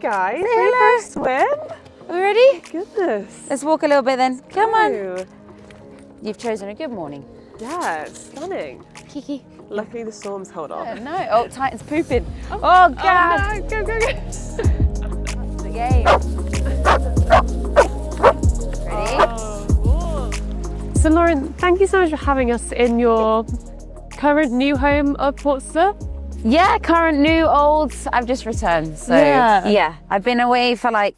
guys. Hello. Swim. Are we ready? Goodness. Let's walk a little bit then. Come on. Oh. You've chosen a good morning. Yeah, it's stunning. Kiki. Luckily the storm's held off. No. Oh, Titan's pooping. Oh, God. Oh, no. Go, go, go. That's the game. Ready? Oh, so Lauren, thank you so much for having us in your current new home of Portsmouth. Yeah, current, new, old. I've just returned. So, yeah. I've been away for Tokyo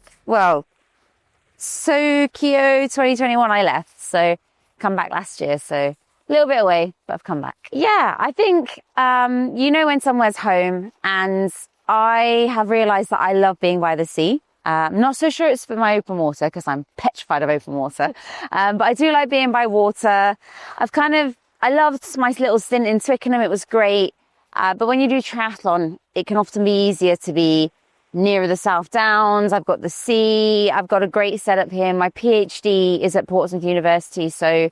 2021 I left. So, come back last year. So, a little bit away, but I've come back. Yeah, I think, when somewhere's home, and I have realised that I love being by the sea. I'm not so sure it's for my open water because I'm petrified of open water. But I do like being by water. I loved my little stint in Twickenham. It was great. But when you do triathlon, it can often be easier to be nearer the South Downs. I've got the sea. I've got a great setup here. My PhD is at Portsmouth University. So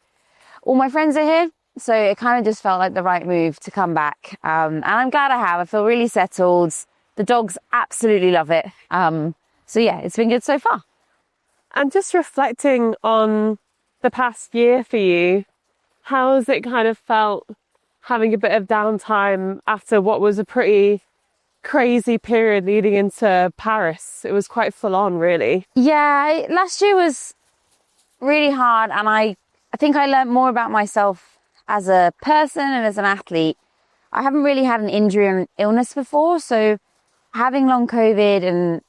all my friends are here. So it kind of just felt like the right move to come back. And I'm glad I have. I feel really settled. The dogs absolutely love it. So yeah, it's been good so far. And just reflecting on the past year for you, how has it kind of felt having a bit of downtime after what was a pretty crazy period leading into Paris? It was quite full on, really. Yeah, last year was really hard, and I think I learned more about myself as a person and as an athlete. I haven't really had an injury or an illness before, so having long COVID, and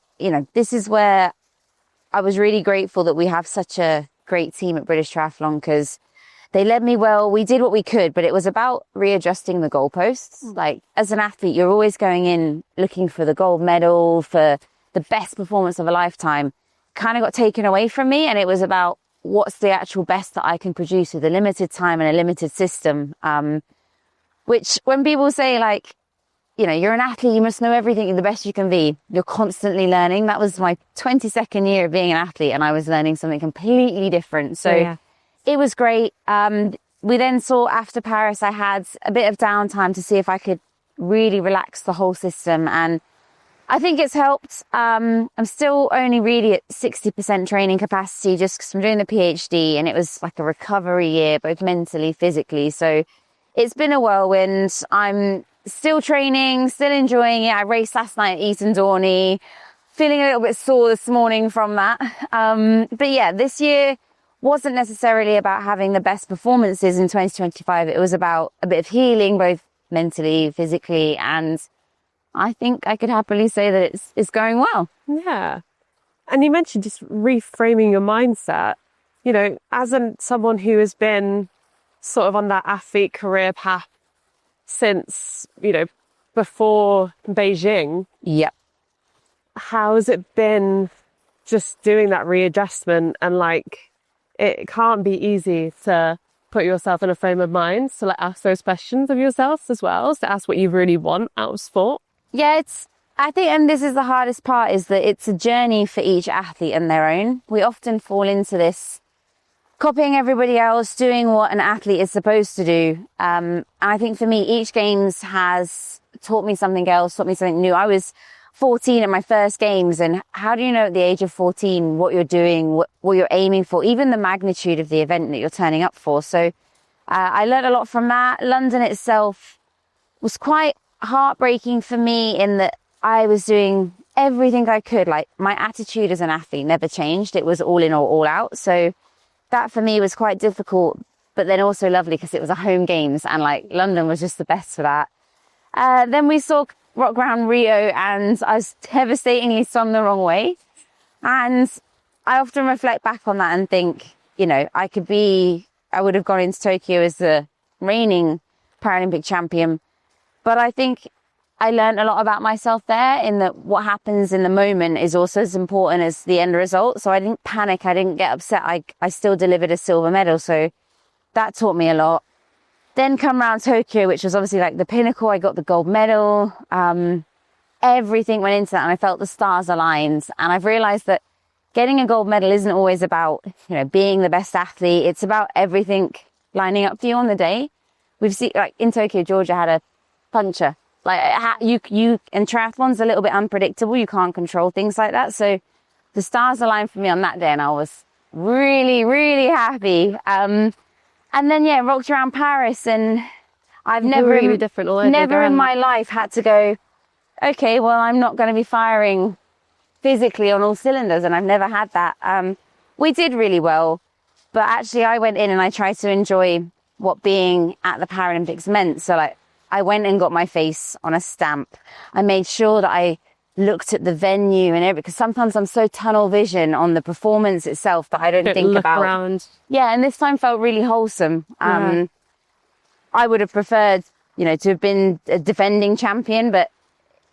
this is where I was really grateful that we have such a great team at British Triathlon, because they led me well. We did what we could, but it was about readjusting the goalposts. Like, as an athlete, you're always going in looking for the gold medal, for the best performance of a lifetime. Kind of got taken away from me, and it was about what's the actual best that I can produce with a limited time and a limited system. Which, when people say, you're an athlete, you must know everything, you're the best you can be. You're constantly learning. That was my 22nd year of being an athlete, and I was learning something completely different. So yeah. It was great. We then saw after Paris, I had a bit of downtime to see if I could really relax the whole system. And I think it's helped. I'm still only really at 60% training capacity just because I'm doing the PhD, and it was like a recovery year, both mentally, physically. So it's been a whirlwind. I'm still training, still enjoying it. I raced last night at Eton Dorney, feeling a little bit sore this morning from that. But yeah, this year wasn't necessarily about having the best performances in 2025. It was about a bit of healing, both mentally, physically, and I think I could happily say that it's going well. Yeah. And you mentioned just reframing your mindset. As someone who has been sort of on that athlete career path since, before Beijing. Yep. How has it been just doing that readjustment, and it can't be easy to put yourself in a frame of mind to ask those questions of yourself as well, to ask what you really want out of sport. Yeah, I think, and this is the hardest part, is that it's a journey for each athlete and their own. We often fall into this copying everybody else, doing what an athlete is supposed to do. And I think for me, each Games has taught me something else, taught me something new. I was 14 at my first Games, and how do you know at the age of 14 what you're doing, what you're aiming for, even the magnitude of the event that you're turning up for? So I learned a lot from that. London itself was quite heartbreaking for me in that I was doing everything I could. My attitude as an athlete never changed. It was all in or all out. So that for me was quite difficult, but then also lovely because it was a home Games, and London was just the best for that. Then we saw Rock Ground Rio, and I was devastatingly swum the wrong way. And I often reflect back on that and think, I would have gone into Tokyo as the reigning Paralympic champion. But I think I learned a lot about myself there, in that what happens in the moment is also as important as the end result. So I didn't panic. I didn't get upset. I still delivered a silver medal. So that taught me a lot. Then come around Tokyo, which was obviously the pinnacle. I got the gold medal. Everything went into that, and I felt the stars aligned. And I've realized that getting a gold medal isn't always about, being the best athlete. It's about everything lining up for you on the day. We've seen, in Tokyo, Georgia had a puncher Like you and triathlon's a little bit unpredictable. You can't control things like that. So the stars aligned for me on that day, and I was really, really happy. And then rocked around Paris, and I've never in my life had to go, okay, well, I'm not going to be firing physically on all cylinders, and I've never had that. We did really well, but actually I went in and I tried to enjoy what being at the Paralympics meant. So like, I went and got my face on a stamp. I made sure that I looked at the venue and everything, because sometimes I'm so tunnel vision on the performance itself that I don't think about. Around. Yeah, and this time felt really wholesome. I would have preferred, to have been a defending champion, but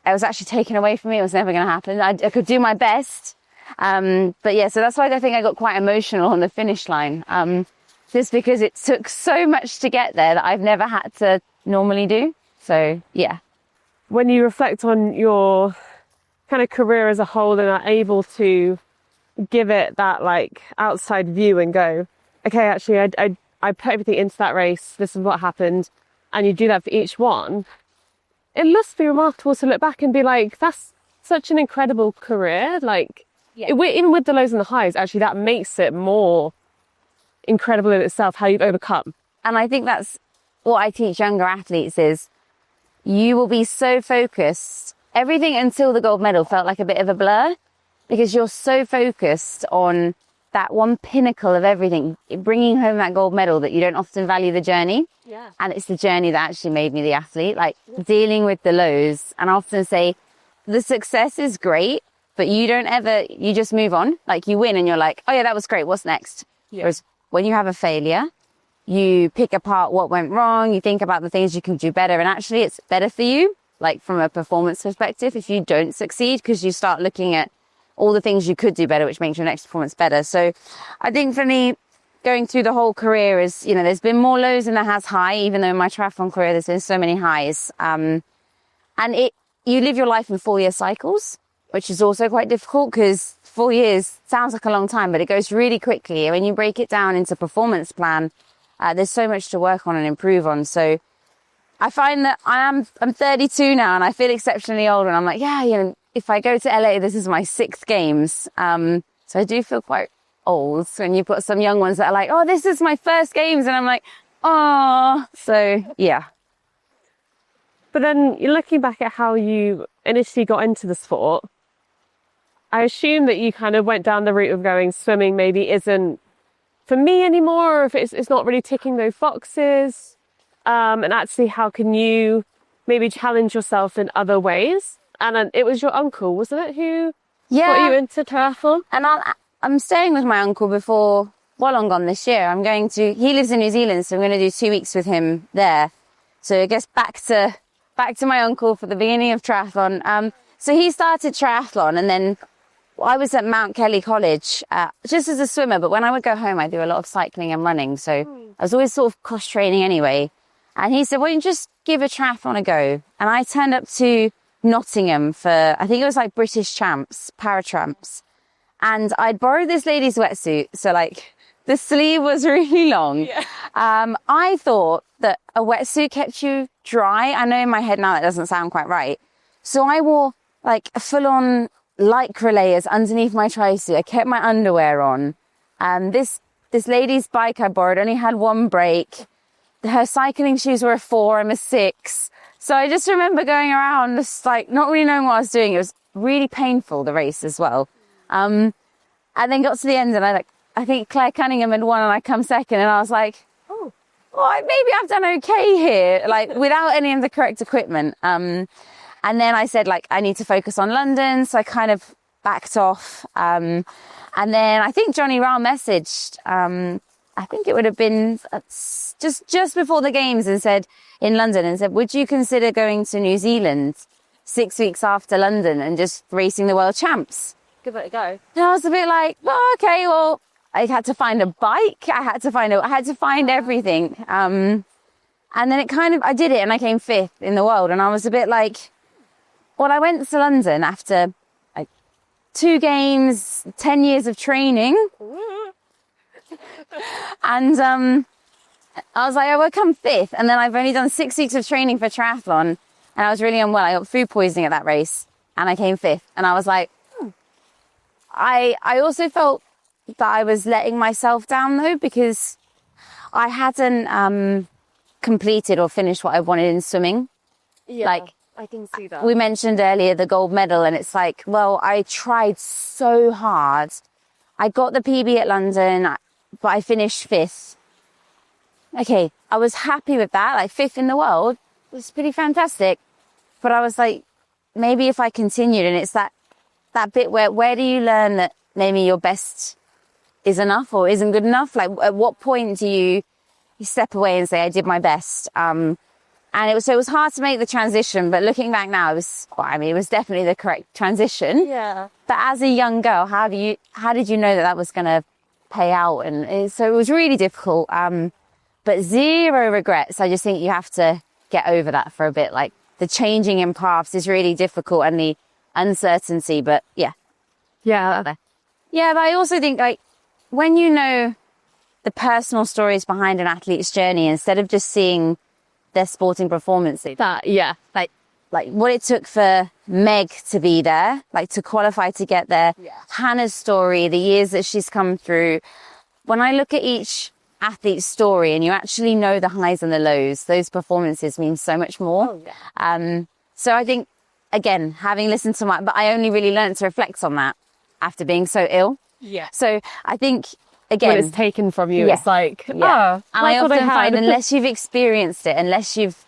it was actually taken away from me. It was never going to happen. I could do my best. But yeah, so that's why I think I got quite emotional on the finish line. Just because it took so much to get there that I've never had to normally do. So yeah. When you reflect on your kind of career as a whole and are able to give it that like outside view and go, okay, actually I put everything into that race, this is what happened, and you do that for each one, it must be remarkable to look back and be like, that's such an incredible career. Like even with the lows and the highs, actually that makes it more incredible in itself, how you've overcome. And I think that's what I teach younger athletes is you will be so focused. Everything until the gold medal felt like a bit of a blur, because you're so focused on that one pinnacle of everything, bringing home that gold medal, that you don't often value the journey. Yeah. And it's the journey that actually made me the athlete, like dealing with the lows. And I often say the success is great, but you just move on. Like you win and you're like, oh yeah, that was great. What's next? Yeah. Whereas when you have a failure, you pick apart what went wrong, you think about the things you can do better, and actually it's better for you, like from a performance perspective, if you don't succeed, because you start looking at all the things you could do better, which makes your next performance better. So I think for me, going through the whole career is, there's been more lows than there has high, even though in my triathlon career there's been so many highs. And you live your life in 4-year cycles, which is also quite difficult, because 4 years sounds like a long time, but it goes really quickly. And when you break it down into performance plan, there's so much to work on and improve on. So I find that I'm 32 now, and I feel exceptionally old. And I'm like, if I go to LA, this is my 6th games. So I do feel quite old. So when you've got some young ones that are like, oh, this is my first games. And I'm like, oh, so yeah. But then you're looking back at how you initially got into the sport. I assume that you kind of went down the route of going, swimming maybe isn't for me anymore, or if it's not really ticking those boxes. And actually, how can you maybe challenge yourself in other ways? And it was your uncle, wasn't it, who got you into triathlon? And I'm staying with my uncle before Wollongong this year. He lives in New Zealand, so I'm going to do 2 weeks with him there. So I guess back to my uncle for the beginning of triathlon. So he started triathlon, and then I was at Mount Kelly College just as a swimmer, but when I would go home, I do a lot of cycling and running. So I was always sort of cross training anyway. And he said, well, you just give a triathlon a go. And I turned up to Nottingham for, I think it was like British Champs, Paratramps. And I'd borrowed this lady's wetsuit. So like the sleeve was really long. Yeah. I thought that a wetsuit kept you dry. I know in my head now that doesn't sound quite right. So I wore like a full-on lycra layers underneath my tri-suit. I kept my underwear on. This lady's bike I borrowed only had one brake. Her cycling shoes were a 4, I'm a 6. So I just remember going around just like not really knowing what I was doing. It was really painful, the race as well. And then got to the end, and I think Claire Cunningham had won and I come second, and I was like, oh, well, maybe I've done okay here, like without any of the correct equipment. And then I said, like, I need to focus on London. So I kind of backed off. And then I think Johnny Rao messaged, I think it would have been just before the games, and said in London, and said, would you consider going to New Zealand 6 weeks after London and just racing the world champs? Give it a go. And I was a bit like, well, okay, well, I had to find a bike. I had to find everything. And then I did it, and I came 5th in the world. And I was a bit like, well, I went to London after like 2 games, 10 years of training. And I was like, I will come 5th. And then I've only done 6 weeks of training for triathlon. and I was really unwell. I got food poisoning at that race and I came 5th. And I was like, I also felt that I was letting myself down though, because I hadn't completed or finished what I wanted in swimming. Yeah, like I can see that. we mentioned earlier, the gold medal, and it's like, well, I tried so hard. I got the PB at London, but I finished 5th. Okay, I was happy with that. Like 5th in the world was pretty fantastic. But I was like, maybe if I continued, and it's that bit where do you learn that maybe your best is enough or isn't good enough? Like, at what point do you step away and say, I did my best? And it was hard to make the transition, but looking back now, it was definitely the correct transition. Yeah. But as a young girl, how did you know that was going to pay out? And so it was really difficult. But zero regrets. I just think you have to get over that for a bit. Like, the changing in paths is really difficult, and the uncertainty, but yeah. Yeah. Yeah, but I also think, like, when you know the personal stories behind an athlete's journey, instead of just seeing their sporting performances, like what it took for Meg to be there, like to qualify to get there, Hannah's story, the years that she's come through. When I look at each athlete's story and you actually know the highs and the lows, those performances mean so much more. So I think, again, having listened to but I only really learned to reflect on that after being so ill. Yeah. So I think, again, when it's taken from you, it's like, and I often find, unless you've experienced it, unless you've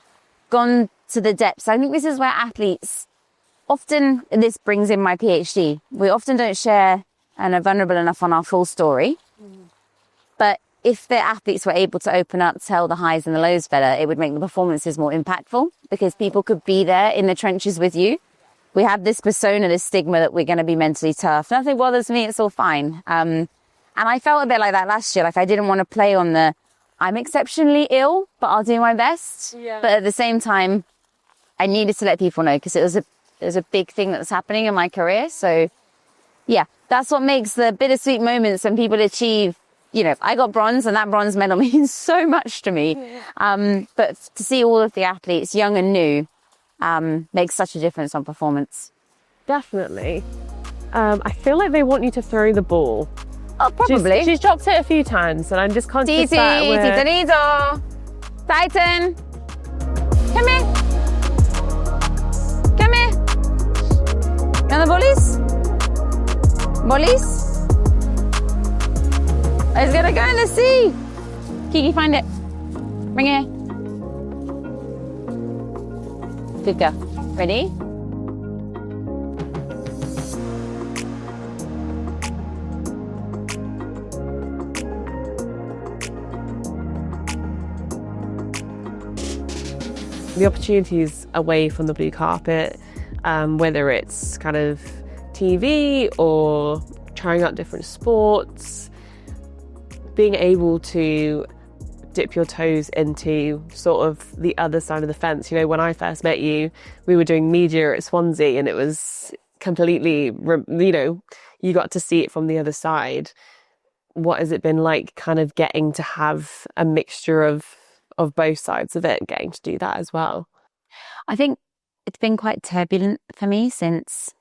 gone to the depths, I think this is where athletes often, this brings in my PhD, we often don't share and are vulnerable enough on our full story. But if the athletes were able to open up, tell the highs and the lows better, it would make the performances more impactful, because people could be there in the trenches with you. We have this persona, this stigma that we're going to be mentally tough. Nothing bothers me, it's all fine. And I felt a bit like that last year. Like, I didn't want to play on the, I'm exceptionally ill, but I'll do my best. But at the same time, I needed to let people know, because it was a big thing that was happening in my career. So yeah, that's what makes the bittersweet moments when people achieve. You know, I got bronze, and that bronze medal means so much to me. But to see all of the athletes, young and new, makes such a difference on performance. Definitely. I feel like they want you to throw the ball. Oh, probably. She's dropped it a few times, and I'm just conscious that Titanito, Titan, come here. Come here. You want the bullies? Bullies? It's gonna go in the sea. Kiki, find it. Bring it here. Good girl. Ready? the opportunities away from the blue carpet, whether it's kind of TV or trying out different sports, being able to dip your toes into sort of the other side of the fence. You know, when I first met you, we were doing media at Swansea, and it was completely, you know, you got to see it from the other side. What has it been like kind of getting to have a mixture of both sides of it and getting to do that as well? I think it's been quite turbulent for me since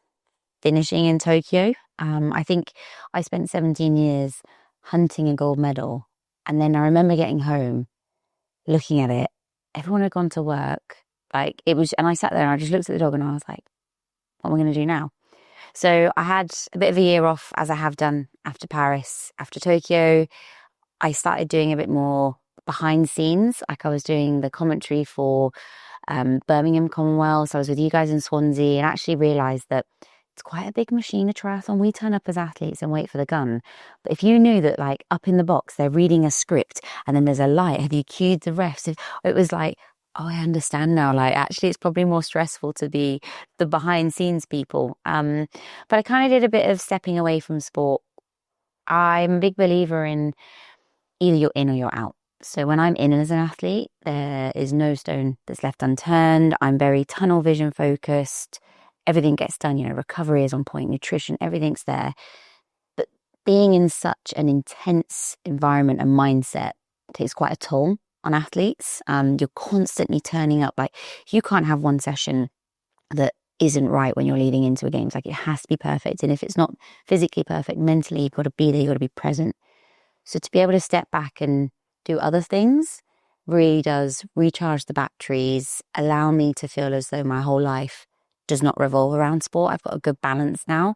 finishing in Tokyo. I think I spent 17 years hunting a gold medal. And then I remember getting home, looking at it. Everyone had gone to work. Like it was, and I sat there and I just looked at the dog and I was like, what am I going to do now? So I had a bit of a year off, as I have done after Paris, after Tokyo. I started doing a bit more behind scenes. Like I was doing the commentary for Birmingham Commonwealth. I was with you guys in Swansea and actually realised that it's quite a big machine, a triathlon. We turn up as athletes and wait for the gun. But if you knew that, like, up in the box, they're reading a script and then there's a light, have you cued the refs? It was like, oh, I understand now. Like, actually, it's probably more stressful to be the behind scenes people. But I kind of did a bit of stepping away from sport. I'm a big believer in either you're in or you're out. So when I'm in as an athlete, there is no stone that's left unturned. I'm very tunnel vision focused. Everything gets done, you know, recovery is on point, nutrition, everything's there. But being in such an intense environment and mindset takes quite a toll. on athletes. You're constantly turning up. Like, you can't have one session that isn't right when you're leading into a games. Like, it has to be perfect. And if it's not physically perfect, mentally, you've got to be there, you've got to be present. So to be able to step back and do other things really does recharge the batteries, allow me to feel as though my whole life does not revolve around sport. I've got a good balance now.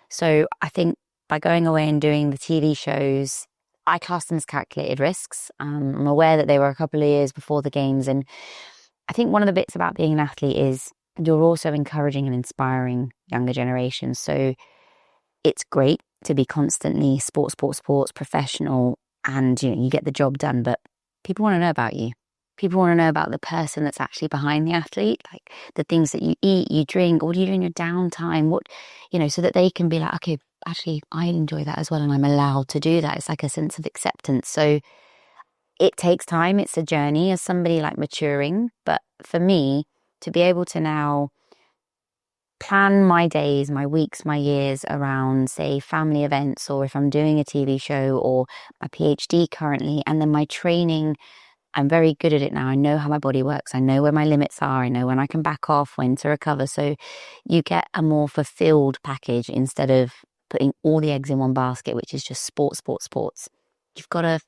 So I think by going away and doing the TV shows, I class them as calculated risks. I'm aware that they were a couple of years before the games. And I think one of the bits about being an athlete is you're also encouraging and inspiring younger generations. So it's great to be constantly sports, professional, and you get the job done. But people want to know about you. People want to know about the person that's actually behind the athlete, like the things that you eat, you drink, what do you do in your downtime, so that they can be like, okay, actually, I enjoy that as well, and I'm allowed to do that. It's like a sense of acceptance. So it takes time. It's a journey as somebody like maturing. But for me, to be able to now plan my days, my weeks, my years around, say, family events, or if I'm doing a TV show or my PhD currently, and then my training, I'm very good at it now. I know how my body works. I know where my limits are. I know when I can back off, when to recover. So you get a more fulfilled package instead of putting all the eggs in one basket, which is just sports. You've got to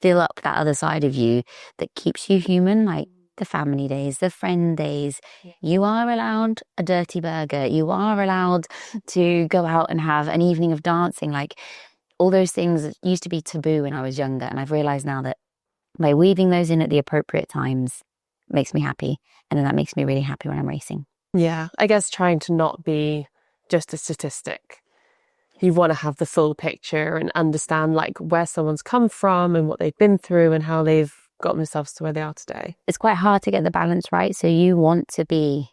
fill up that other side of you that keeps you human, like the family days, the friend days. You are allowed a dirty burger. You are allowed to go out and have an evening of dancing. Like, all those things that used to be taboo when I was younger. And I've realized now that by weaving those in at the appropriate times makes me happy. And then that makes me really happy when I'm racing. Yeah, I guess trying to not be just a statistic. You want to have the full picture and understand like where someone's come from and what they've been through and how they've got themselves to where they are today. It's quite hard to get the balance right. So you want to be,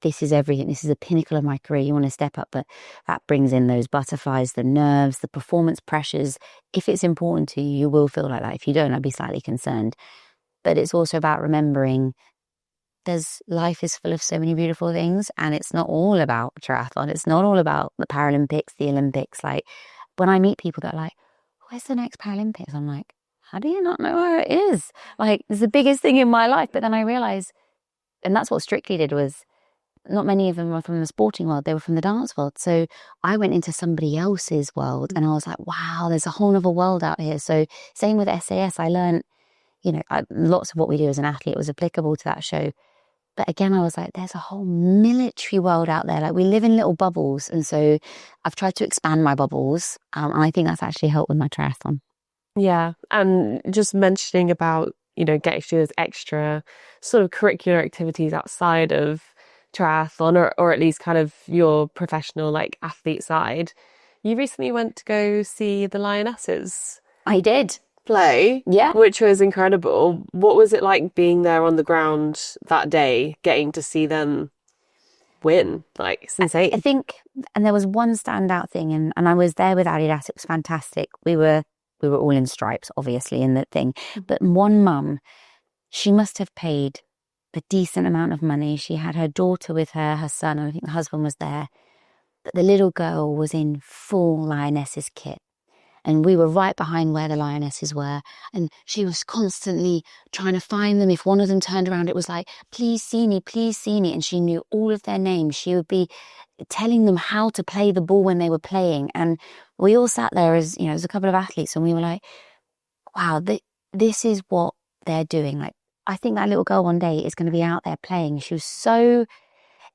this is everything. This is the pinnacle of my career. You want to step up, but that brings in those butterflies, the nerves, the performance pressures. If it's important to you, you will feel like that. If you don't, I'd be slightly concerned. But it's also about remembering life is full of so many beautiful things, and it's not all about triathlon. It's not all about the Paralympics, the Olympics. Like, when I meet people that are like, where's the next Paralympics? I'm like, how do you not know where it is? Like, it's the biggest thing in my life. But then I realized, and that's what Strictly did, was not many of them were from the sporting world. They were from the dance world. So I went into somebody else's world and I was like, wow, there's a whole other world out here. So same with SAS. I learned, lots of what we do as an athlete was applicable to that show. But again, I was like, there's a whole military world out there. Like, we live in little bubbles. And so I've tried to expand my bubbles. And I think that's actually helped with my triathlon. Yeah. And just mentioning about, getting to do those extra sort of curricular activities outside of triathlon, or at least kind of your professional, like, athlete side. You recently went to go see the Lionesses. I did. Play, yeah, which was incredible. What was it like being there on the ground that day, getting to see them win? Like, it's insane. I think, and there was one standout thing, and I was there with Adidas. It was fantastic. We were all in stripes, obviously, in the thing. But one mum, she must have paid a decent amount of money. She had her daughter with her, her son, and I think the husband was there. But the little girl was in full Lionesses kit. And we were right behind where the Lionesses were. And she was constantly trying to find them. If one of them turned around, it was like, please see me, please see me. And she knew all of their names. She would be telling them how to play the ball when they were playing. And we all sat there as a couple of athletes. And we were like, wow, this is what they're doing. Like, I think that little girl one day is going to be out there playing. She was so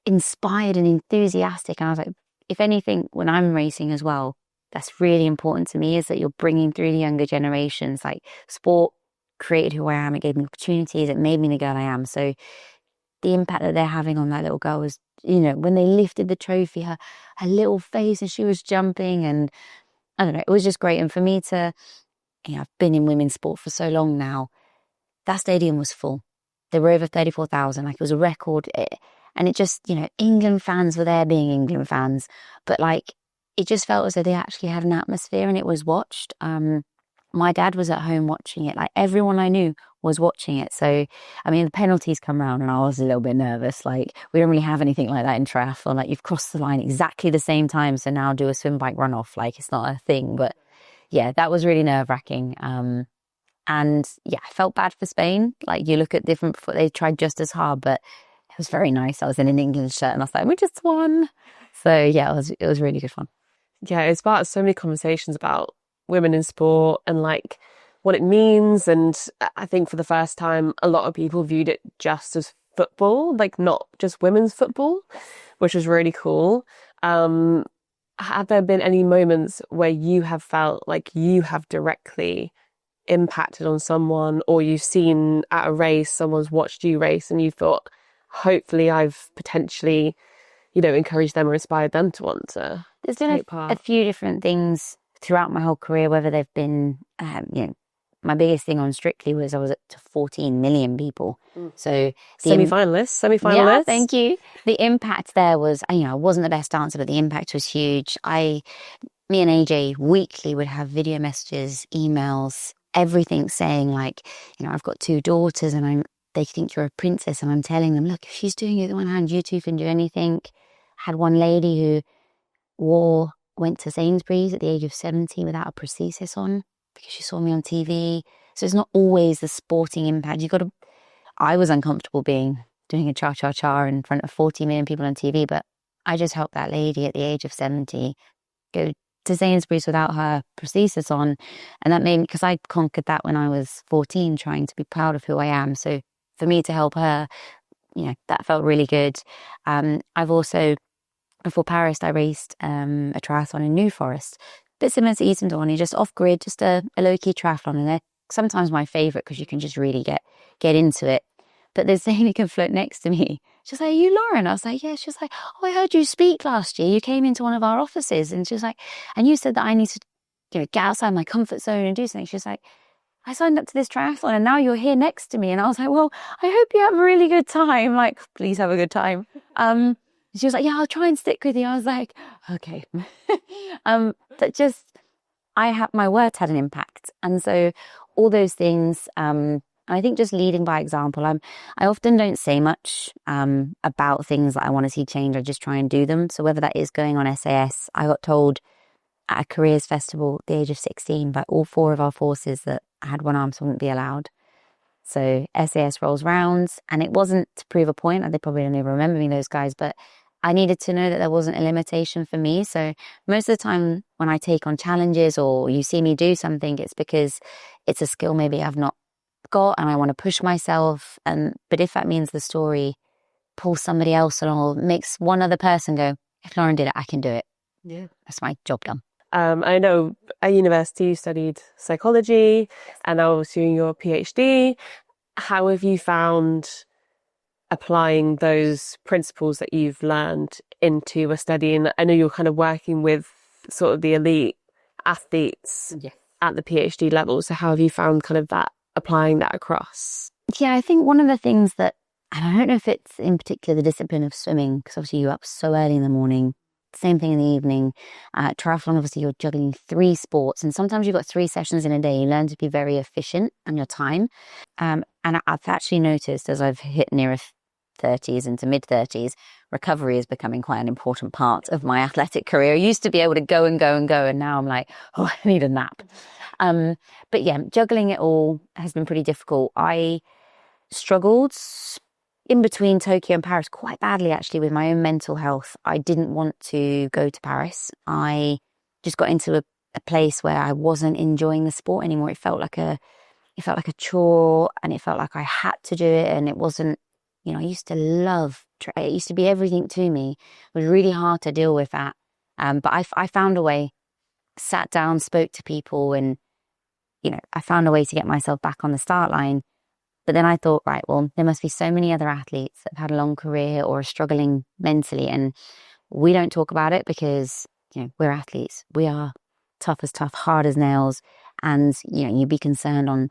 inspired and enthusiastic. And I was like, if anything, when I'm racing as well, that's really important to me, is that you're bringing through the younger generations. Like, sport created who I am. It gave me opportunities. It made me the girl I am. So the impact that they're having on that little girl was, when they lifted the trophy, her little face, and she was jumping, and I don't know, it was just great. And for me to, I've been in women's sport for so long now, that stadium was full. There were over 34,000. Like, it was a record. And it just, England fans were there being England fans. But like, it just felt as though they actually had an atmosphere and it was watched. My dad was at home watching it. Like, everyone I knew was watching it. So, I mean, the penalties come round and I was a little bit nervous. Like, we don't really have anything like that in triathlon. Like, you've crossed the line exactly the same time. So now do a swim bike run off. Like, it's not a thing. But yeah, that was really nerve wracking. And And yeah, I felt bad for Spain. Like, you look at different, they tried just as hard, but it was very nice. I was in an England shirt and I was like, we just won. So yeah, it was really good fun. Yeah, it sparked so many conversations about women in sport and like what it means. And I think for the first time, a lot of people viewed it just as football, like not just women's football, which was really cool. Have there been any moments where you have felt like you have directly impacted on someone, or you've seen at a race, someone's watched you race and you thought, hopefully I've potentially, encouraged them or inspired them to want to There's been a few different things throughout my whole career, whether they've been, my biggest thing on Strictly was I was at 14 million people. So semi-finalists. Yeah, thank you. The impact there was, I wasn't the best dancer, but the impact was huge. Me and AJ weekly would have video messages, emails, everything saying like, I've got 2 daughters and they think you're a princess, and I'm telling them, look, if she's doing it with one hand, you two can do anything. Had one lady who went to Sainsbury's at the age of 70 without a prosthesis on because she saw me on TV. So it's not always the sporting impact. I was uncomfortable doing a cha-cha-cha in front of 40 million people on TV, but I just helped that lady at the age of 70 go to Sainsbury's without her prosthesis on. And that made me, because I conquered that when I was 14, trying to be proud of who I am. So for me to help her, that felt really good. I've also, before Paris, I raced a triathlon in New Forest, a bit similar to Eton Dorney, just off grid, just a low-key triathlon. And they're sometimes my favourite because you can just really get into it. But there's a lady can float next to me. She's like, are you Lauren? I was like, yeah. She was like, oh, I heard you speak last year. You came into one of our offices. And she was like, and you said that I need to get outside my comfort zone and do something. She was like, I signed up to this triathlon and now you're here next to me. And I was like, well, I hope you have a really good time. Like, please have a good time. She was like, yeah, I'll try and stick with you. I was like, okay. That just, my words had an impact. And so all those things, I think just leading by example. I often don't say much about things that I want to see change. I just try and do them. So whether that is going on SAS, I got told at a careers festival at the age of 16 by all 4 of our forces that I had one arm, so I wouldn't be allowed. So SAS rolls round, and it wasn't to prove a point, and they probably don't even remember me, those guys, but I needed to know that there wasn't a limitation for me. So most of the time when I take on challenges or you see me do something, it's because it's a skill maybe I've not got and I want to push myself. But if that means the story pulls somebody else along or makes one other person go, if Lauren did it, I can do it. Yeah. That's my job done. I know at university you studied psychology and now was doing your PhD. How have you found applying those principles that you've learned into a study? And I know you're kind of working with sort of the elite athletes at the PhD level. So how have you found kind of that, applying that across? Yeah, I think one of the things that, and I don't know if it's in particular the discipline of swimming, because obviously you're up so early in the morning, same thing in the evening. Triathlon, obviously you're juggling 3 sports, and sometimes you've got 3 sessions in a day. You learn to be very efficient on your time. And I've actually noticed as I've hit nearer 30s into mid-30s, recovery is becoming quite an important part of my athletic career. I used to be able to go and go and go, and now I'm like, oh, I need a nap. But yeah, juggling it all has been pretty difficult. I struggled in between Tokyo and Paris quite badly, actually, with my own mental health. I didn't want to go to Paris. I just got into a place where I wasn't enjoying the sport anymore. It felt like a chore, and it felt like I had to do it, and it wasn't, I used to love, it used to be everything to me. It was really hard to deal with that. But I found a way, sat down, spoke to people, and, I found a way to get myself back on the start line. But then I thought, right, well, there must be so many other athletes that have had a long career or are struggling mentally, and we don't talk about it because, we're athletes. We are tough as tough, hard as nails. And, you'd be concerned on,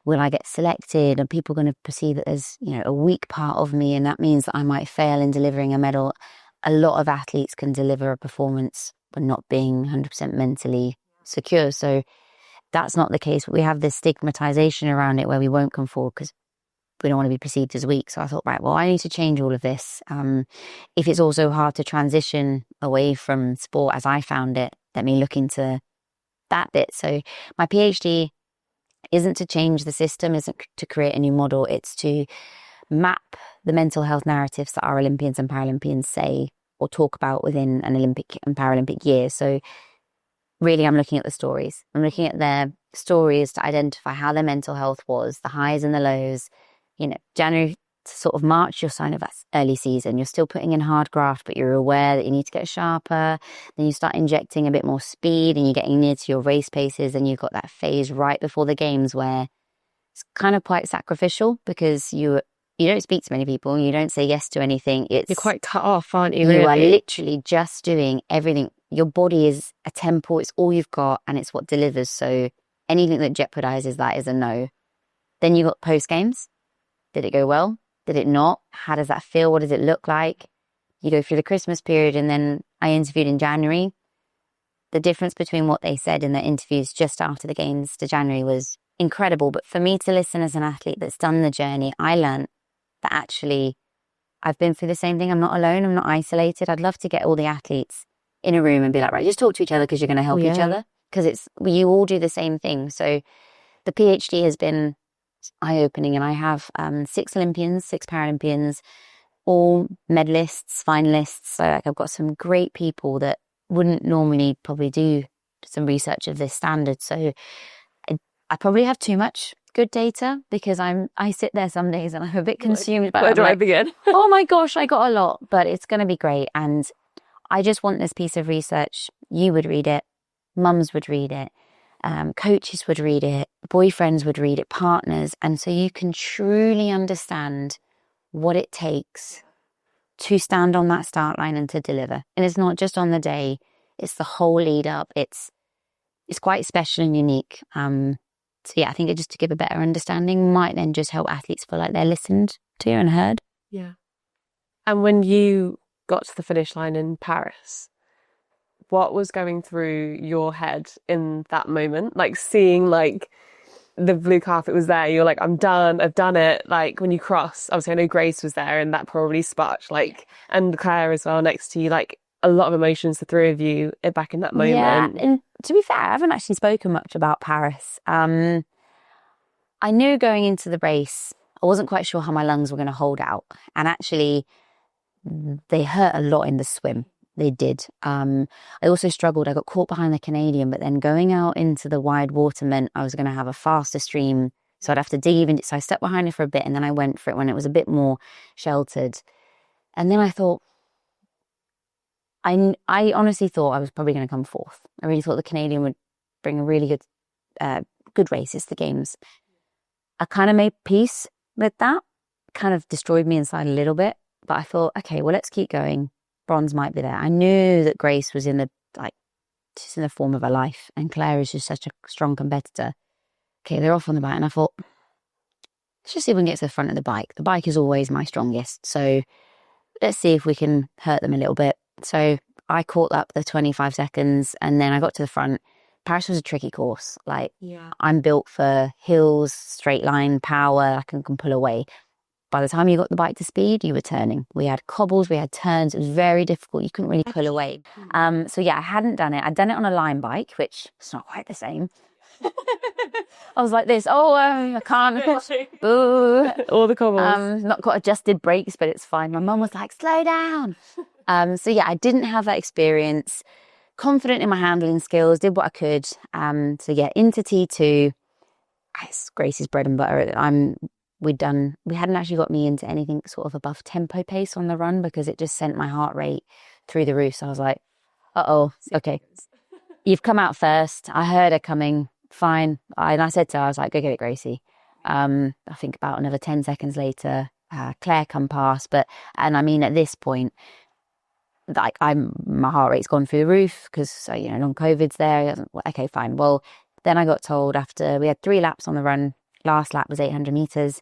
will I get selected? Are people going to perceive that there's, a weak part of me, and that means that I might fail in delivering a medal? A lot of athletes can deliver a performance but not being 100% mentally secure. So that's not the case. We have this stigmatization around it where we won't come forward because we don't want to be perceived as weak. So I thought, right, well, I need to change all of this. If it's also hard to transition away from sport as I found it, let me look into that bit. So my PhD isn't to change the system, isn't to create a new model. It's to map the mental health narratives that our Olympians and Paralympians say or talk about within an Olympic and Paralympic year. So really, I'm looking at the stories. I'm looking at their stories to identify how their mental health was, the highs and the lows. You know, January to sort of March, you're sign of that early season. You're still putting in hard graft, but you're aware that you need to get sharper. Then you start injecting a bit more speed and you're getting near to your race paces. And you've got that phase right before the games where it's kind of quite sacrificial because you don't speak to many people. You don't say yes to anything. You're quite cut off, aren't you? You really? are literally just doing everything. Your body is a temple. It's all you've got and it's what delivers. So anything that jeopardizes that is a no. Then you got post games. Did it go well? Did it not? How does that feel? What does it look like? You go through the Christmas period, and then I interviewed in January. The difference between what they said in their interviews just after the games to January was incredible. But for me to listen as an athlete that's done the journey, I learned that actually I've been through the same thing. I'm not alone. I'm not isolated. I'd love to get all the athletes in a room and be like, right, just talk to each other because you're going to help each other. Because you all do the same thing. So the PhD has been eye-opening, and I have 6 Olympians, 6 Paralympians, all medalists, finalists. So I've got some great people that wouldn't normally probably do some research of this standard. So I probably have too much good data because I sit there some days and I'm a bit consumed by it. Where do I begin? Oh my gosh, I got a lot, but it's going to be great. And I just want this piece of research. You would read it, mums would read it, coaches would read it, boyfriends would read it, partners. And so you can truly understand what it takes to stand on that start line and to deliver. And it's not just on the day, it's the whole lead up. It's quite special and unique. So yeah, I think it just to give a better understanding might then just help athletes feel like they're listened to and heard. Yeah. And when you got to the finish line in Paris, what was going through your head in that moment? Like seeing like the blue carpet was there, you're like, I'm done, I've done it. Like when you cross, obviously I know Grace was there and that probably sparked like, and Claire as well next to you, like a lot of emotions, the three of you back in that moment. Yeah, and to be fair, I haven't actually spoken much about Paris. I knew going into the race, I wasn't quite sure how my lungs were going to hold out. And actually, they hurt a lot in the swim. They did. I also struggled. I got caught behind the Canadian, but then going out into the wide water meant I was going to have a faster stream. So I'd have to dig even. So I stepped behind it for a bit and then I went for it when it was a bit more sheltered. And then I thought, I honestly thought I was probably going to come fourth. I really thought the Canadian would bring a really good race. It's the games. I kind of made peace with that. Kind of destroyed me inside a little bit. But I thought, okay, well, let's keep going. Bronze might be there. I knew that Grace was she's in the form of her life. And Claire is just such a strong competitor. Okay, they're off on the bike. And I thought, let's just see if we can get to the front of the bike. The bike is always my strongest. So let's see if we can hurt them a little bit. So I caught up the 25 seconds and then I got to the front. Paris was a tricky course. I'm built for hills, straight line, power. I can pull away. By the time you got the bike to speed, you were turning. We had cobbles, we had turns. It was very difficult. You couldn't really pull away. So yeah, I hadn't done it. I'd done it on a line bike, which is not quite the same. I was like this, I can't, boo. All the cobbles. Not got adjusted brakes, but it's fine. My mum was like, slow down. So yeah, I didn't have that experience. Confident in my handling skills, did what I could. So yeah, into T2. It's Grace's bread and butter. We hadn't actually got me into anything sort of above tempo pace on the run because it just sent my heart rate through the roof. So I was like, okay. You've come out first. I heard her coming. Fine. And I said to her, I was like, go get it, Gracie. I think about another 10 seconds later, Claire come past. And I mean, at this point, like my heart rate's gone through the roof because, long COVID's there. Okay, fine. Well, then I got told after we had 3 laps on the run, last lap was 800 meters.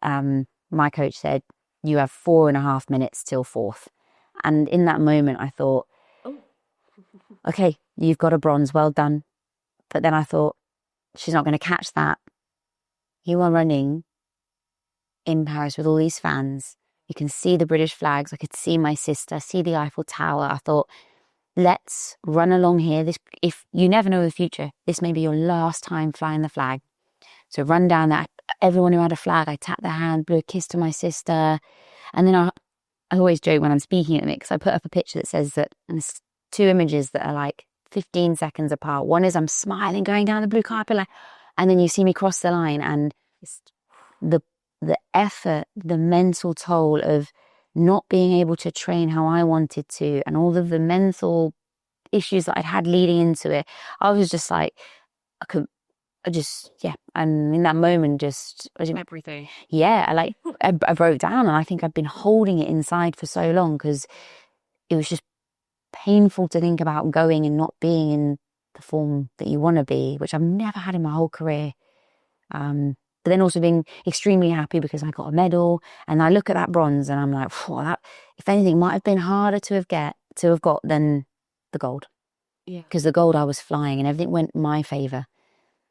My coach said, you have 4.5 minutes till fourth. And in that moment, I thought, okay, you've got a bronze, well done. But then I thought, she's not going to catch that. You are running in Paris with all these fans. You can see the British flags. I could see my sister, see the Eiffel Tower. I thought, let's run along here. If you never know the future, this may be your last time flying the flag. So run down that, everyone who had a flag, I tapped their hand, blew a kiss to my sister. And then I always joke when I'm speaking at it, because I put up a picture that says that, and there's two images that are like 15 seconds apart. One is I'm smiling going down the blue carpet, like, and then you see me cross the line, and it's the effort, the mental toll of not being able to train how I wanted to, and all of the mental issues that I'd had leading into it. I was just like, and in that moment, Everything. Yeah, I broke down, and I think I'd been holding it inside for so long because it was just painful to think about going and not being in the form that you want to be, which I've never had in my whole career. But then also being extremely happy because I got a medal, and I look at that bronze and I'm like, that, if anything, might have been harder to have got than the gold. Yeah. Because the gold, I was flying and everything went in my favour.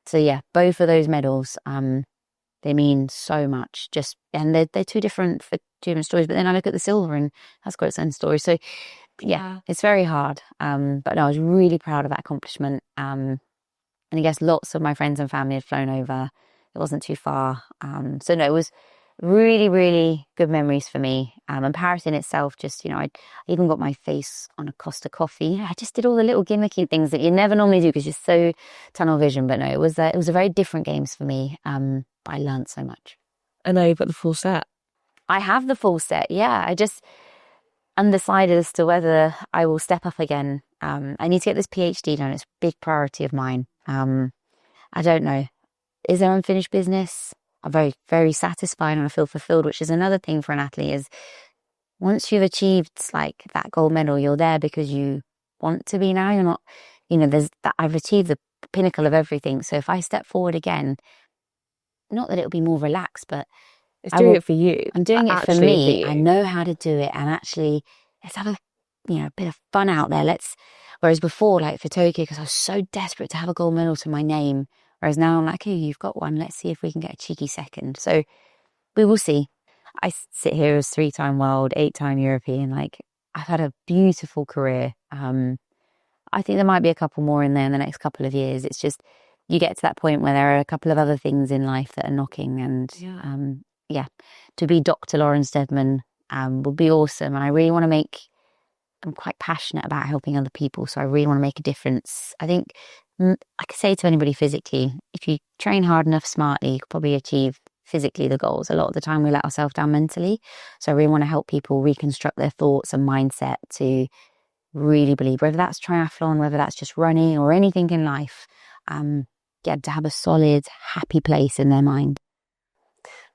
So yeah, both of those medals, they mean so much. And they're two different stories. But then I look at the silver, and that's got its own story. So yeah, it's very hard. But no, I was really proud of that accomplishment. And I guess lots of my friends and family had flown over. It wasn't too far. So no, it was really, really good memories for me. And Paris in itself, just, I even got my face on a Costa coffee. I just did all the little gimmicky things that you never normally do because you're so tunnel vision. But no, it was a very different games for me. I learned so much. And now you've got the full set. I have the full set, yeah. I just undecided as to whether I will step up again. I need to get this PhD done. It's a big priority of mine. I don't know. Is there unfinished business? I'm very, very satisfied and I feel fulfilled, which is another thing for an athlete is once you've achieved like that gold medal, you're there because you want to be now. You're not, there's that I've achieved the pinnacle of everything. So if I step forward again, not that it'll be more relaxed, but it's doing it for you. I'm doing it for me. I know how to do it, and actually, let's have a bit of fun out there. Whereas before, like for Tokyo, because I was so desperate to have a gold medal to my name, whereas now I'm like, oh, you've got one. Let's see if we can get a cheeky second. So we will see. I sit here as 3-time world, 8-time European. Like I've had a beautiful career. I think there might be a couple more in there in the next couple of years. It's just you get to that point where there are a couple of other things in life that are knocking, and to be Dr. Lauren Steadman would be awesome. And I really want to I'm quite passionate about helping other people, so I really want to make a difference. I think I could say to anybody physically, if you train hard enough, smartly, you could probably achieve physically the goals. A lot of the time we let ourselves down mentally. So I really want to help people reconstruct their thoughts and mindset to really believe, whether that's triathlon, whether that's just running or anything in life, to have a solid, happy place in their mind.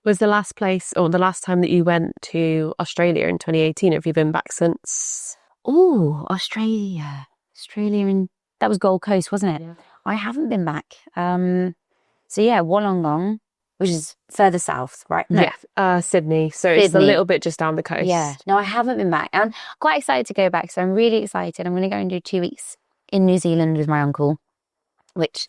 Was the last place or the last time that you went to Australia in 2018? Have you been back since? Oh, Australia, and that was Gold Coast, wasn't it? Yeah. I haven't been back. So yeah, Wollongong, which is further south, right? No. Yeah, Sydney. So it's a little bit just down the coast. Yeah, no, I haven't been back. I'm quite excited to go back. So I'm really excited. I'm going to go and do 2 weeks in New Zealand with my uncle, which,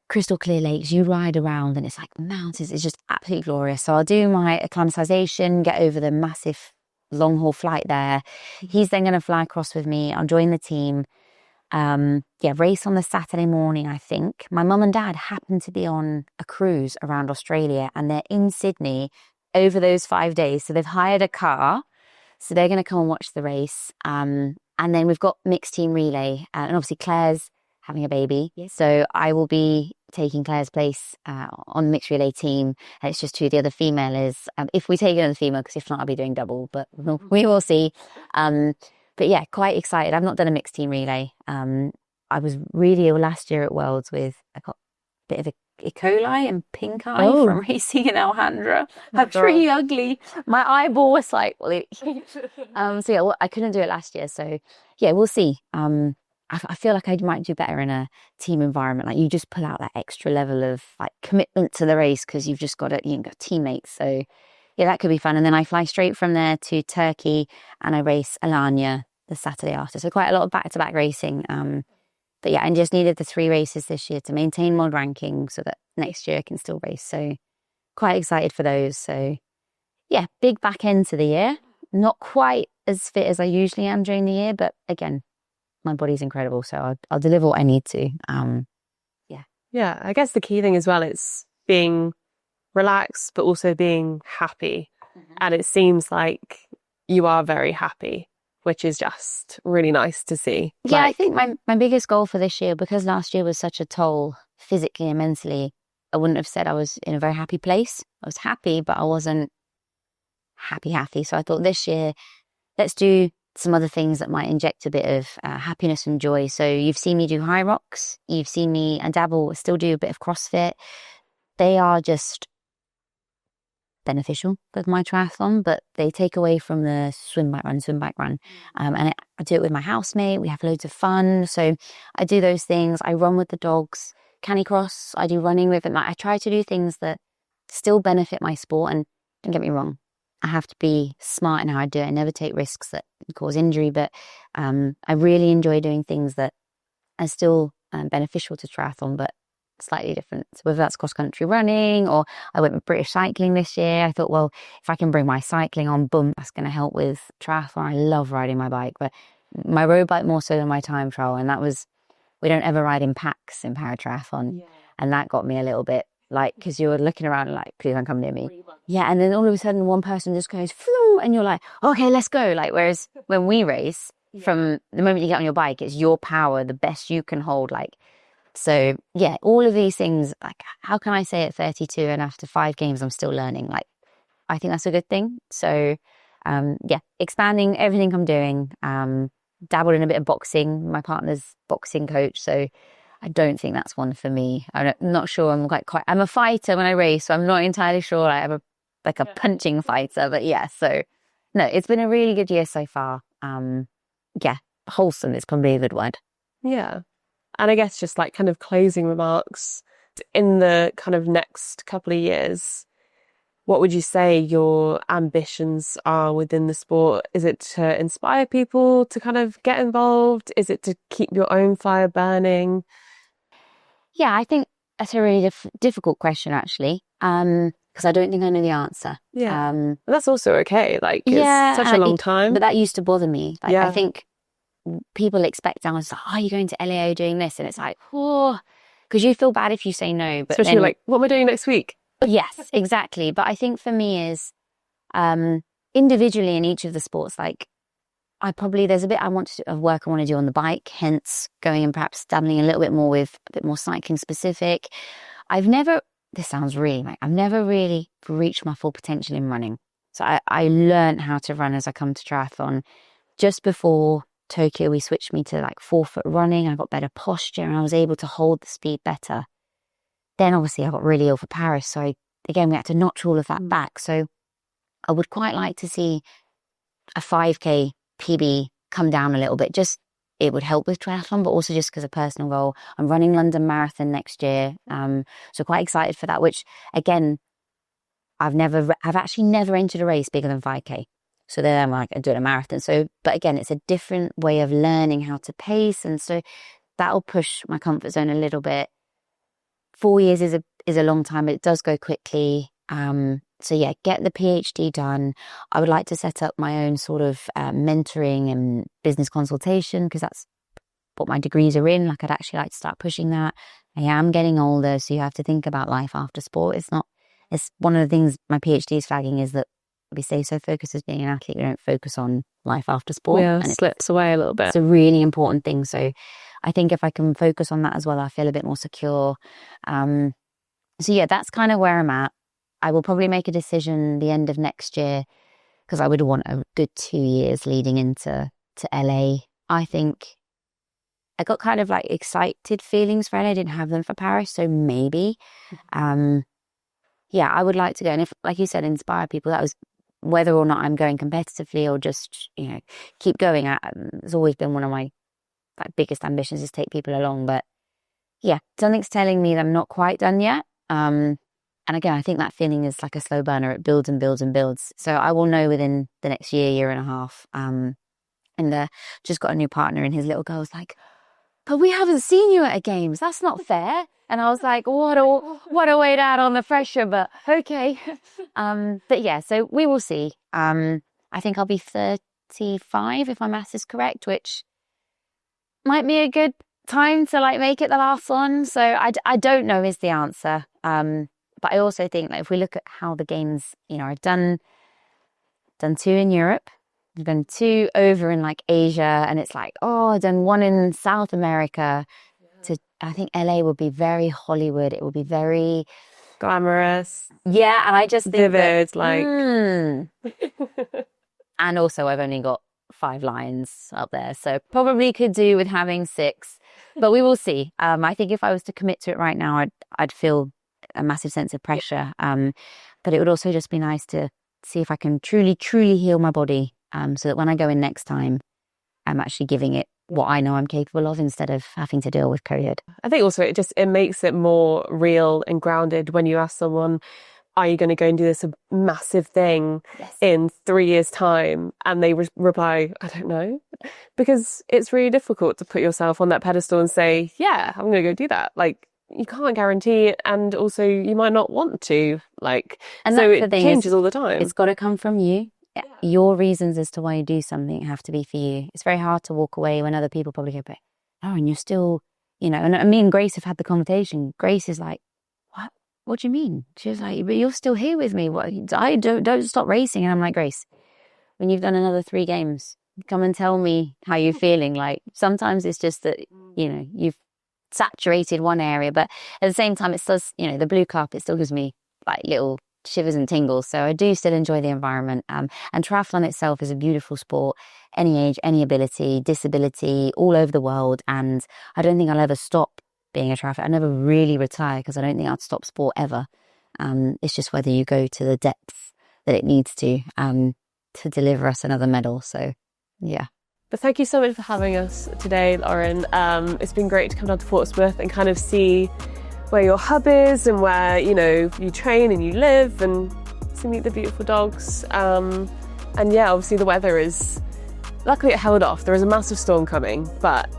crystal clear lakes, you ride around and it's like mountains. It's just absolutely glorious. So I'll do my acclimatization, get over the massive long haul flight there. He's then going to fly across with me. I'll join the team. Race on the Saturday morning, I think. My mum and dad happen to be on a cruise around Australia and they're in Sydney over those 5 days. So they've hired a car. So they're going to come and watch the race. And then we've got mixed team relay. And obviously Claire's having a baby. Yes. So I will be taking Claire's place on the mixed relay team. And it's just who the other female is. If we take another female, because if not, I'll be doing double. But we will see. But yeah, quite excited. I've not done a mixed team relay. I was really ill last year at Worlds I got a bit of E. coli and pink eye from racing in Alhambra. I'm pretty ugly. My eyeball was like, I couldn't do it last year. So yeah, we'll see. I feel like I might do better in a team environment. Like you just pull out that extra level of like commitment to the race because you've just got teammates. So yeah, that could be fun. And then I fly straight from there to Turkey and I race Alanya the Saturday after. So quite a lot of back-to-back racing. But yeah, I just needed the 3 races this year to maintain mod ranking so that next year I can still race. So quite excited for those. So yeah, big back end to the year. Not quite as fit as I usually am during the year, but again, my body's incredible. So I'll deliver what I need to. Yeah, I guess the key thing as well, it's being relaxed, but also being happy. And it seems like you are very happy, which is just really nice to see. Yeah, I think my biggest goal for this year, because last year was such a toll physically and mentally, I wouldn't have said I was in a very happy place. I was happy, but I wasn't happy. So I thought this year, let's do some other things that might inject a bit of happiness and joy. So you've seen me do high rocks. You've seen me still do a bit of CrossFit. They are just beneficial with my triathlon, but they take away from the swim, bike, run. I do it with my housemate. We have loads of fun. So I do those things. I run with the dogs, canicross. I do running with them. I try to do things that still benefit my sport. And don't get me wrong, I have to be smart in how I do it. I never take risks that cause injury, but I really enjoy doing things that are still beneficial to triathlon, but slightly different. So whether that's cross-country running, or I went with British cycling this year. I thought, well, if I can bring my cycling on, boom, that's going to help with triathlon. I love riding my bike, but my road bike more so than my time trial. And that was, we don't ever ride in packs in paratriathlon. Yeah. And that got me a little bit like, because you're looking around like, please don't come near me. Yeah, and then all of a sudden one person just goes, Phew, and you're like, okay, let's go. Like, whereas when we race, from the moment you get on your bike, it's your power, the best you can hold, like. So yeah, all of these things, like, how can I say at 32 and after 5 games, I'm still learning? Like, I think that's a good thing. So yeah, expanding everything I'm doing, dabbled in a bit of boxing. My partner's boxing coach. So I don't think that's one for me. I'm not sure. I'm a fighter when I race, so I'm not entirely sure I'm a punching fighter, but yeah. So no, it's been a really good year so far. Yeah, wholesome is probably a good word. Yeah. And I guess just like kind of closing remarks, in the kind of next couple of years, what would you say your ambitions are within the sport? Is it to inspire people to kind of get involved? Is it to keep your own fire burning? Yeah, I think that's a really difficult question, actually, because I don't think I know the answer. Yeah, that's also okay. Like, it's such a long time. But that used to bother me. Like, yeah. I think people expect I was like, oh, you're going to LAO doing this, and it's like, oh, because you feel bad if you say no. But especially then, like, what am I doing next week? Yes, exactly. But I think for me is individually in each of the sports, like there's a bit of work I want to do on the bike, hence going and perhaps dabbling a little bit more with a bit more cycling specific. This sounds really like, I've never really reached my full potential in running. So I learned how to run as I come to triathlon. Just before Tokyo, we switched me to like 4-foot running. I got better posture and I was able to hold the speed better. Then obviously I got really ill for Paris. So we had to notch all of that back. So I would quite like to see a 5K PB come down a little bit. It would help with triathlon, but also just because of personal goal. I'm running London Marathon next year. So quite excited for that, which again, I've actually never entered a race bigger than 5K. So then I'm like, I'm doing a marathon. So, but again, it's a different way of learning how to pace. And so that'll push my comfort zone a little bit. 4 years is a long time, but it does go quickly. So yeah, get the PhD done. I would like to set up my own sort of mentoring and business consultation, because that's what my degrees are in. Like, I'd actually like to start pushing that. I am getting older, so you have to think about life after sport. It's one of the things my PhD is flagging, is that we stay so focused as being an athlete, we don't focus on life after sport. Yeah, and it slips away a little bit. It's a really important thing. So I think if I can focus on that as well, I feel a bit more secure. So yeah, that's kind of where I'm at. I will probably make a decision the end of next year, because I would want a good 2 years leading into LA. I think I got kind of like excited feelings for LA. I didn't have them for Paris. So maybe, yeah, I would like to go. And if, like you said, inspire people, that was whether or not I'm going competitively or just, keep going. It's always been one of my biggest ambitions, is take people along. But yeah, something's telling me that I'm not quite done yet. And again, I think that feeling is like a slow burner. It builds and builds and builds. So I will know within the next year and a half. And just got a new partner, and his little girl's like, but we haven't seen you at a games. That's not fair. And I was like, what a way to add on the pressure, but okay. But yeah, so we will see. I think I'll be 35 if my maths is correct, which might be a good time to like make it the last one. So I don't know is the answer. But I also think if we look at how the games, I've done 2 in Europe, I've done 2 over in Asia, and it's I've done 1 in South America. I think LA would be very Hollywood. It would be very glamorous. Yeah, and I just think vivid, and also I've only got 5 lines up there, so probably could do with having 6, but we will see. I think if I was to commit to it right now, I'd feel a massive sense of pressure. But it would also just be nice to see if I can truly, truly heal my body, so that when I go in next time, I'm actually giving it what I know I'm capable of instead of having to deal with COVID. I think also it makes it more real and grounded when you ask someone, are you going to go and do this massive thing in 3 years' time? And they reply, I don't know. Because it's really difficult to put yourself on that pedestal and say, yeah, I'm going to go do that. You can't guarantee it, and also you might not want to. And so it changes all the time. It's got to come from you. Yeah. Your reasons as to why you do something have to be for you. It's very hard to walk away when other people probably go, but and you're still, and me and Grace have had the conversation. Grace is like, what do you mean? She was like, but you're still here with me. What? I don't stop racing. And I'm like, Grace, when you've done another 3 games, come and tell me how you're feeling. Sometimes it's just that, you've saturated one area, but at the same time, it does, the blue carpet still gives me little shivers and tingles. So I do still enjoy the environment. And triathlon itself is a beautiful sport, any age, any ability, disability, all over the world. And I don't think I'll ever stop being a triathlete. I never really retire because I don't think I'd stop sport ever. It's just whether you go to the depth that it needs to deliver us another medal. So, yeah. But thank you so much for having us today, Lauren. It's been great to come down to Portsmouth and kind of see where your hub is and where, you train and you live, and to meet the beautiful dogs. And yeah, obviously the weather is, luckily it held off. There is a massive storm coming, but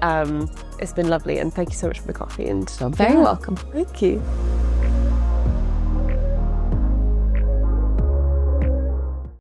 it's been lovely. And thank you so much for the coffee. And you're very welcome. Thank you.